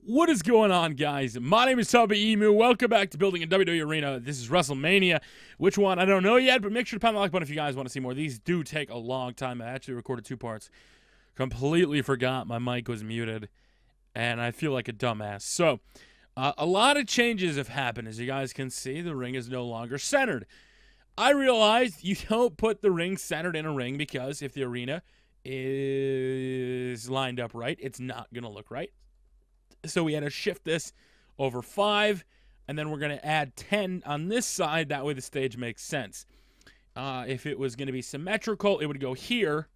What is going on, guys? My name is Tubby Emu. Welcome back to Building a WWE Arena. This is WrestleMania. Which one? I don't know yet, but make sure to pound the like button if you guys want to see more. These do take a long time. I actually recorded 2 parts. Completely forgot my mic was muted, and I feel like a dumbass. So, a lot of changes have happened. As you guys can see, the ring is no longer centered. I realized you don't put the ring centered in a ring because if the arena is lined up right, it's not going to look right. So we had to shift this over 5, and then we're going to add 10 on this side. That way the stage makes sense. If it was going to be symmetrical, it would go here,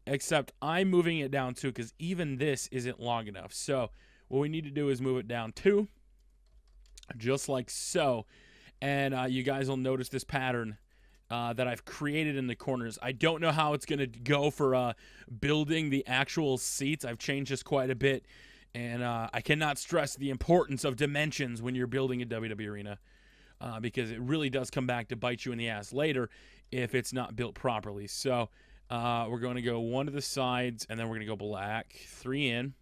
except I'm moving it down 2 because even this isn't long enough. So what we need to do is move it down 2, just like so. And you guys will notice this pattern that I've created in the corners. I don't know how it's going to go for building the actual seats. I've changed this quite a bit. And I cannot stress the importance of dimensions when you're building a WWE arena because it really does come back to bite you in the ass later if it's not built properly. So we're going to go 1 to the sides, and then we're going to go black, 3 in.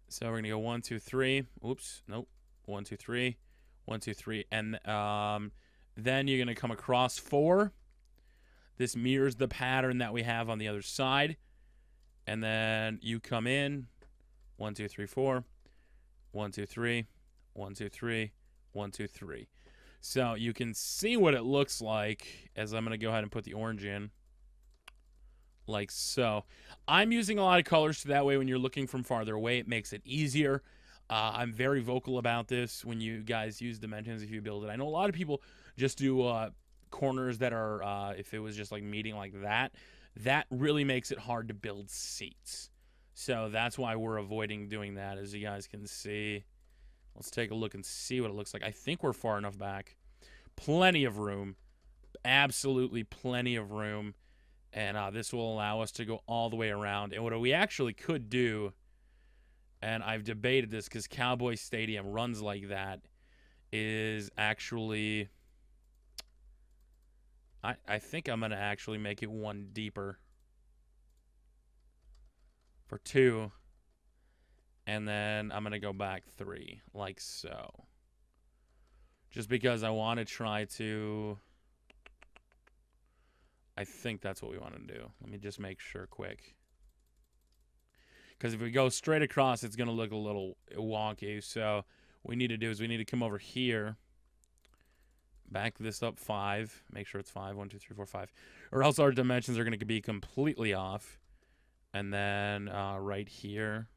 So we're going to go 1, 2, 3. Oops, nope. 1, 2, 3. 1, 2, 3. And then you're going to come across 4. This mirrors the pattern that we have on the other side. And then you come in. 1, 2, 3, 4. 1, 2, 3. 1, 2, 3. 1, 2, 3. So you can see what it looks like as I'm going to go ahead and put the orange in. Like so. I'm using a lot of colors so that way when you're looking from farther away, it makes it easier. I'm very vocal about this when you guys use dimensions if you build it. I know a lot of people just do corners that are, if it was just like meeting like that, that really makes it hard to build seats. So that's why we're avoiding doing that, as you guys can see. Let's take a look and see what it looks like. I think we're far enough back. Plenty of room. Absolutely plenty of room. And this will allow us to go all the way around. And what we actually could do, and I've debated this because Cowboy Stadium runs like that, is actually... I think I'm going to actually make it 1 deeper. For 2, and then I'm going to go back 3, like so. Just because I want to try to... I think that's what we want to do. Let me just make sure quick. Because if we go straight across, it's going to look a little wonky. So what we need to do is we need to come over here. Back this up 5. Make sure it's 5. 1, 2, 3, 4, 5. Or else our dimensions are going to be completely off. And then right here,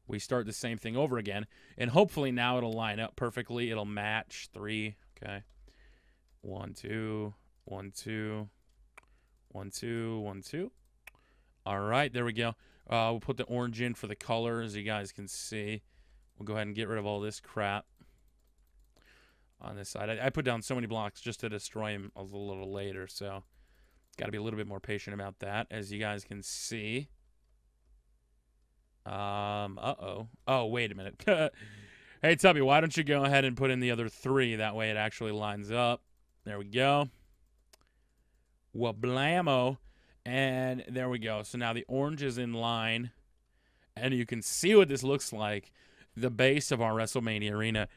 we start the same thing over again. And hopefully now it'll line up perfectly. It'll match 3. Okay. 1, 2, 1, 2, 1, 2, 1, 2. All right, there we go. We'll put the orange in for the color, as you guys can see. We'll go ahead and get rid of all this crap on this side. I put down so many blocks just to destroy them a little later, so... Got to be a little bit more patient about that, as you guys can see. Uh-oh. Oh, wait a minute. Hey, Tubby, why don't you go ahead and put in the other 3? That way it actually lines up. There we go. Wablamo. And there we go. So now the orange is in line. And you can see what this looks like. The base of our WrestleMania arena.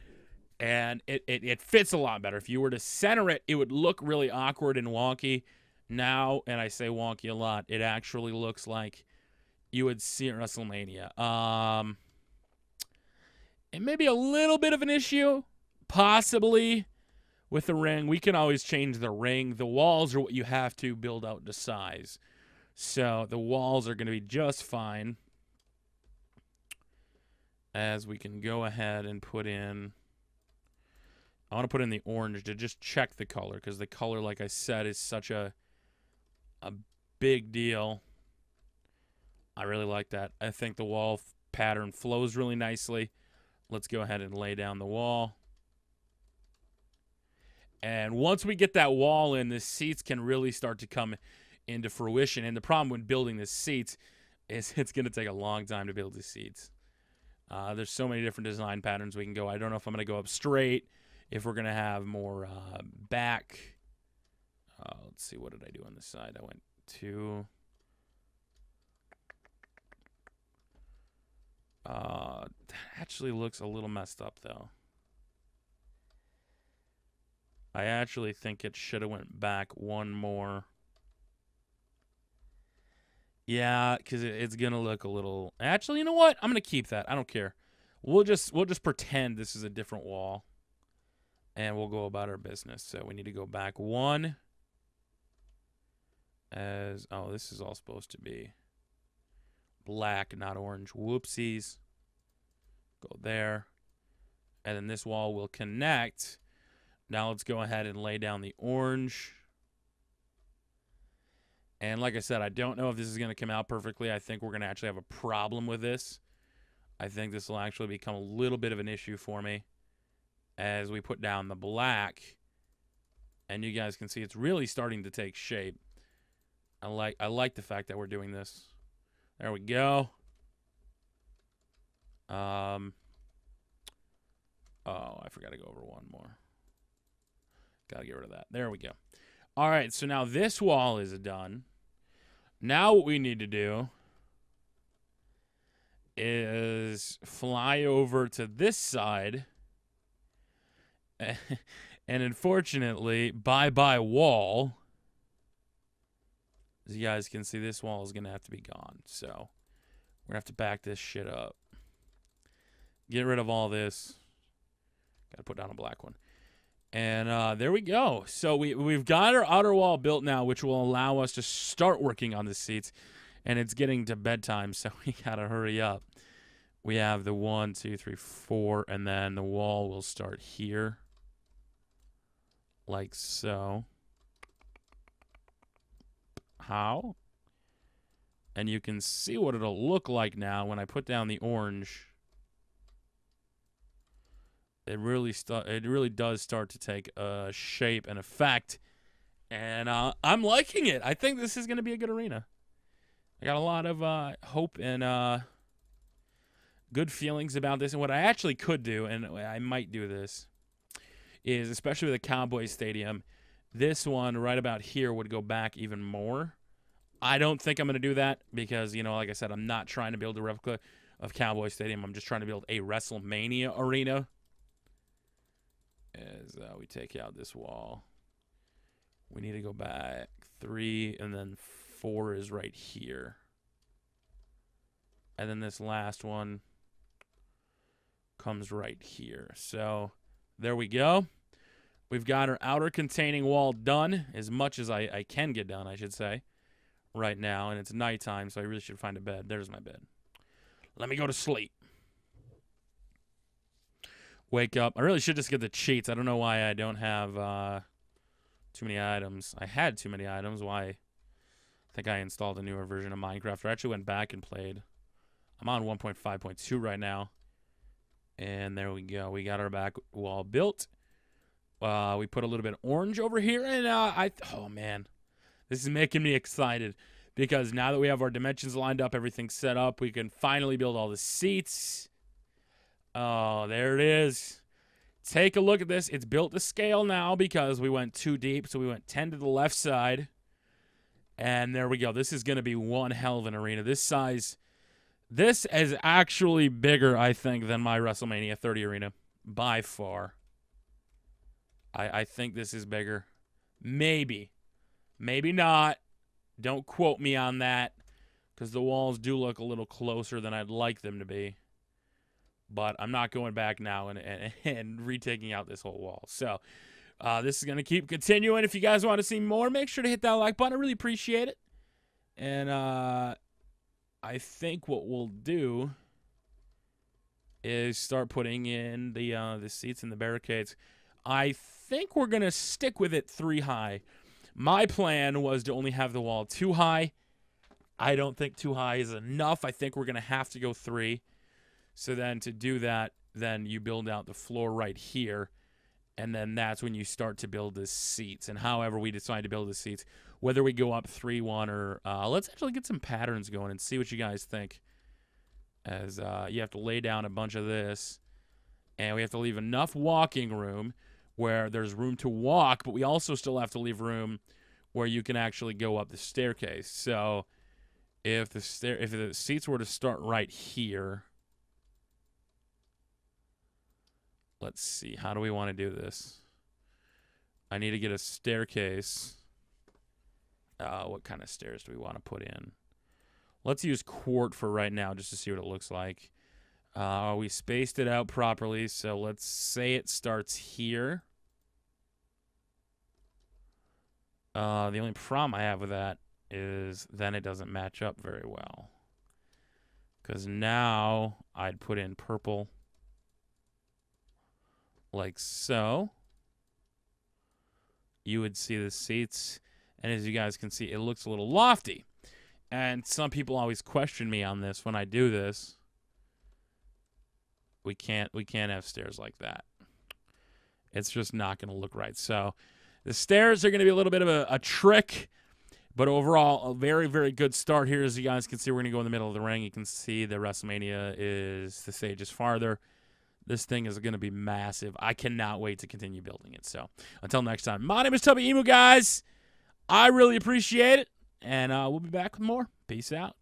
And it fits a lot better. If you were to center it, it would look really awkward and wonky. Now, and I say wonky a lot, it actually looks like you would see at WrestleMania. It may be a little bit of an issue, possibly, with the ring. We can always change the ring. The walls are what you have to build out to size. So the walls are going to be just fine. As we can go ahead and put in... I want to put in the orange to just check the color, because the color, like I said, is such a big deal. I really like that. I think the wall pattern flows really nicely. Let's go ahead and lay down the wall. And once we get that wall in, the seats can really start to come into fruition. And the problem with building the seats is it's going to take a long time to build the seats. There's so many different design patterns we can go. I don't know if I'm going to go up straight, if we're going to have more back. Let's see, what did I do on this side? I went 2, actually looks a little messed up, though. I actually think it should have went back one more. Yeah, because it's going to look a little... Actually, you know what? I'm going to keep that. I don't care. We'll just pretend this is a different wall. And we'll go about our business. So we need to go back one. As... Oh, this is all supposed to be black, not orange. Whoopsies. Go there. And then this wall will connect. Now let's go ahead and lay down the orange. And like I said, I don't know if this is going to come out perfectly. I think we're going to actually have a problem with this. I think this will actually become a little bit of an issue for me as we put down the black. And you guys can see it's really starting to take shape. I like the fact that we're doing this. There we go. Oh, I forgot to go over one more. Got to get rid of that. There we go. All right, so now this wall is done. Now what we need to do is fly over to this side. And unfortunately, bye-bye wall. As you guys can see, this wall is going to have to be gone. So we're going to have to back this shit up. Get rid of all this. Got to put down a black one. And there we go. So we've got our outer wall built now, which will allow us to start working on the seats. And it's getting to bedtime, so we got to hurry up. We have the 1, 2, 3, 4, and then the wall will start here. Like so. How? And you can see what it'll look like now when I put down the orange. It really does start to take shape and effect, and I'm liking it. I think this is going to be a good arena. I got a lot of hope and good feelings about this. And what I actually could do, and I might do this, is especially with the Cowboys Stadium, this one right about here would go back even more. I don't think I'm going to do that because, you know, like I said, I'm not trying to build a replica of Cowboys Stadium. I'm just trying to build a WrestleMania arena. As we take out this wall, we need to go back 3, and then 4 is right here. And then this last one comes right here. So there we go. We've got our outer containing wall done, as much as I can get done, I should say, right now. And it's nighttime, so I really should find a bed. There's my bed. Let me go to sleep. Wake up. I really should just get the cheats. I don't know why I don't have too many items. I had too many items. Why? I think I installed a newer version of Minecraft. I actually went back and played. I'm on 1.5.2 right now. And there we go. We got our back wall built. We put a little bit of orange over here. And oh, man. This is making me excited. Because now that we have our dimensions lined up, everything's set up, we can finally build all the seats. Oh, there it is. Take a look at this. It's built to scale now because we went too deep. So we went 10 to the left side. And there we go. This is going to be one hell of an arena. This size, this is actually bigger, I think, than my WrestleMania 30 arena. By far. I think this is bigger. Maybe. Maybe not. Don't quote me on that. Because the walls do look a little closer than I'd like them to be. But I'm not going back now and retaking out this whole wall. So this is going to keep continuing. If you guys want to see more, make sure to hit that like button. I really appreciate it. And I think what we'll do is start putting in the seats and the barricades. I think we're going to stick with it 3 high. My plan was to only have the wall 2 high. I don't think 2 high is enough. I think we're going to have to go 3. So then to do that, then you build out the floor right here. And then that's when you start to build the seats. And however we decide to build the seats, whether we go up 3-1 or let's actually get some patterns going and see what you guys think. As you have to lay down a bunch of this. And we have to leave enough walking room where there's room to walk. But we also still have to leave room where you can actually go up the staircase. So if the seats were to start right here, let's see. How do we want to do this? I need to get a staircase. What kind of stairs do we want to put in? Let's use quart for right now just to see what it looks like. We spaced it out properly, so let's say it starts here. The only problem I have with that is then it doesn't match up very well. Because now I'd put in purple like so. You would see the seats, and as you guys can see, it looks a little lofty. And some people always question me on this when I do this. We can't have stairs like that. It's just not going to look right. So the stairs are going to be a little bit of a trick, but overall, a very, very good start here. As you guys can see, we're going to go in the middle of the ring. You can see the WrestleMania is, the stage is farther. This thing is going to be massive. I cannot wait to continue building it. So until next time, my name is Tubby Emu, guys. I really appreciate it, and we'll be back with more. Peace out.